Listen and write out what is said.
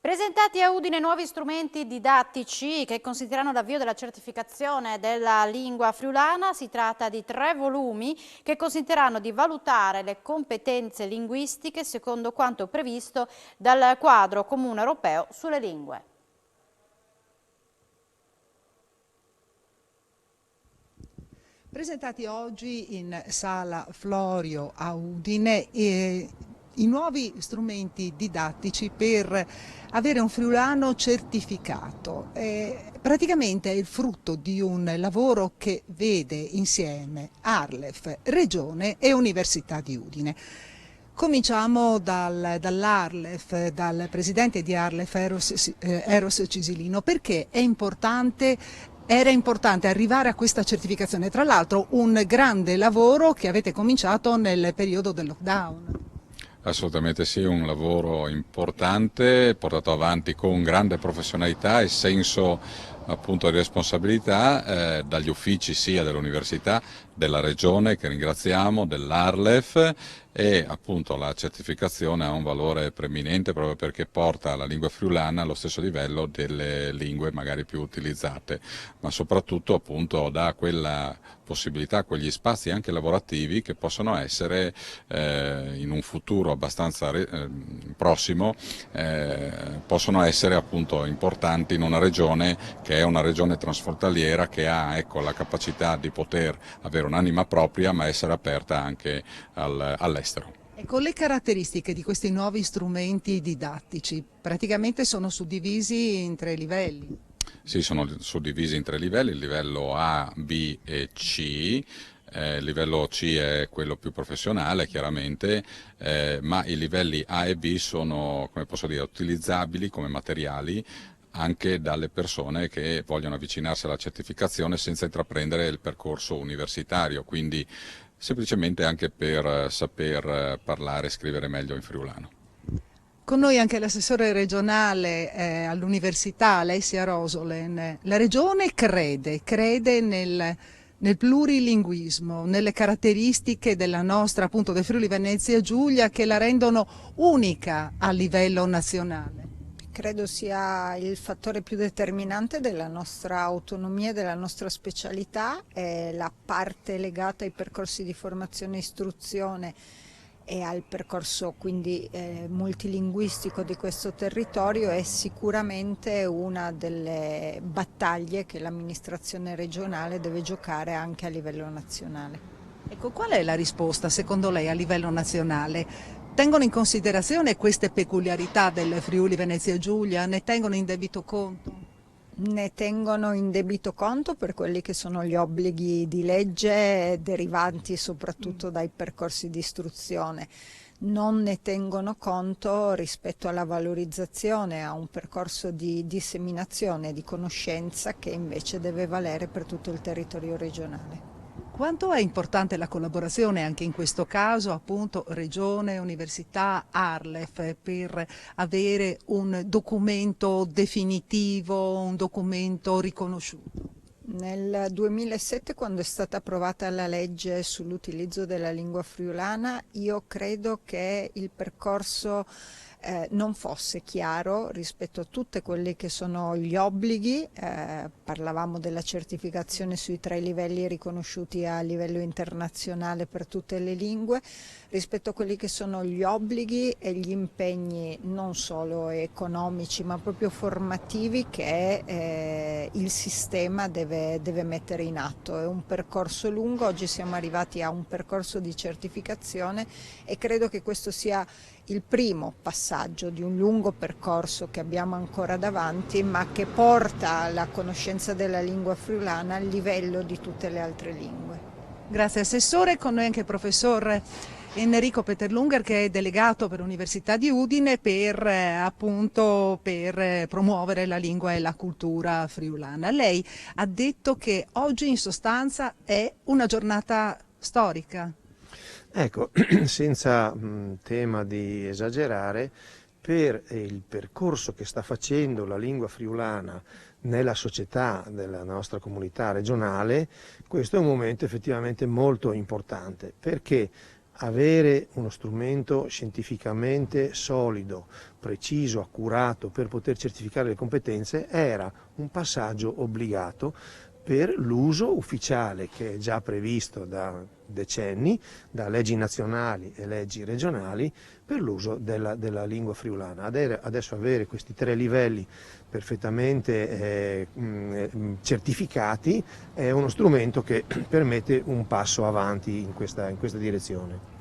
Presentati a Udine nuovi strumenti didattici che consentiranno l'avvio della certificazione della lingua friulana. Si tratta di 3 volumi che consentiranno di valutare le competenze linguistiche secondo quanto previsto dal quadro comune europeo sulle lingue. Presentati oggi in Sala Florio a Udine i nuovi strumenti didattici per avere un friulano certificato. Praticamente è il frutto di un lavoro che vede insieme Arlef, Regione e Università di Udine. Cominciamo dall'Arlef, dal presidente di Arlef, Eros Cisilino, perché era importante arrivare a questa certificazione. Tra l'altro un grande lavoro che avete cominciato nel periodo del lockdown. Assolutamente sì, un lavoro importante, portato avanti con grande professionalità e senso appunto di responsabilità dagli uffici sia dell'Università, della Regione che ringraziamo, dell'Arlef, e appunto la certificazione ha un valore preminente proprio perché porta la lingua friulana allo stesso livello delle lingue magari più utilizzate, ma soprattutto appunto dà quella possibilità, quegli spazi anche lavorativi che possono essere in un futuro abbastanza prossimo, possono essere appunto importanti in una regione che è una regione transfrontaliera che ha, ecco, la capacità di poter avere un'anima propria ma essere aperta anche all'estero. Ecco, le caratteristiche di questi nuovi strumenti didattici praticamente sono suddivisi in 3 livelli. Sì, sono suddivisi in 3 livelli, il livello A, B e C. Il livello C è quello più professionale chiaramente, ma i livelli A e B sono, come posso dire, utilizzabili come materiali anche dalle persone che vogliono avvicinarsi alla certificazione senza intraprendere il percorso universitario, quindi semplicemente anche per saper parlare e scrivere meglio in friulano. Con noi anche l'assessore regionale all'università, Alessia Rosolen. La regione crede nel plurilinguismo, nelle caratteristiche della nostra, appunto, del Friuli Venezia Giulia che la rendono unica a livello nazionale. Credo sia il fattore più determinante della nostra autonomia e della nostra specialità, è la parte legata ai percorsi di formazione e istruzione e al percorso quindi multilinguistico di questo territorio è sicuramente una delle battaglie che l'amministrazione regionale deve giocare anche a livello nazionale. Ecco, qual è la risposta secondo lei a livello nazionale? Tengono in considerazione queste peculiarità del Friuli Venezia Giulia? Ne tengono in debito conto? Ne tengono in debito conto per quelli che sono gli obblighi di legge derivanti soprattutto dai percorsi di istruzione. Non ne tengono conto rispetto alla valorizzazione, a un percorso di disseminazione di conoscenza che invece deve valere per tutto il territorio regionale. Quanto è importante la collaborazione anche in questo caso, appunto, Regione, Università, Arlef, per avere un documento definitivo, un documento riconosciuto? Nel 2007, quando è stata approvata la legge sull'utilizzo della lingua friulana, io credo che il percorso non fosse chiaro rispetto a tutti quelli che sono gli obblighi, parlavamo della certificazione sui 3 livelli riconosciuti a livello internazionale per tutte le lingue, rispetto a quelli che sono gli obblighi e gli impegni non solo economici ma proprio formativi che il sistema deve mettere in atto. È un percorso lungo, oggi siamo arrivati a un percorso di certificazione e credo che questo sia il primo passaggio di un lungo percorso che abbiamo ancora davanti, ma che porta la conoscenza della lingua friulana al livello di tutte le altre lingue. Grazie Assessore, con noi anche il professor Enrico Peterlunger che è delegato per l'Università di Udine per promuovere la lingua e la cultura friulana. Lei ha detto che oggi in sostanza è una giornata storica. Ecco, senza tema di esagerare, per il percorso che sta facendo la lingua friulana nella società della nostra comunità regionale, questo è un momento effettivamente molto importante, perché avere uno strumento scientificamente solido, preciso, accurato per poter certificare le competenze era un passaggio obbligato per l'uso ufficiale che è già previsto da decenni, da leggi nazionali e leggi regionali, per l'uso della lingua friulana. Adesso avere questi 3 livelli perfettamente certificati è uno strumento che permette un passo avanti in questa direzione.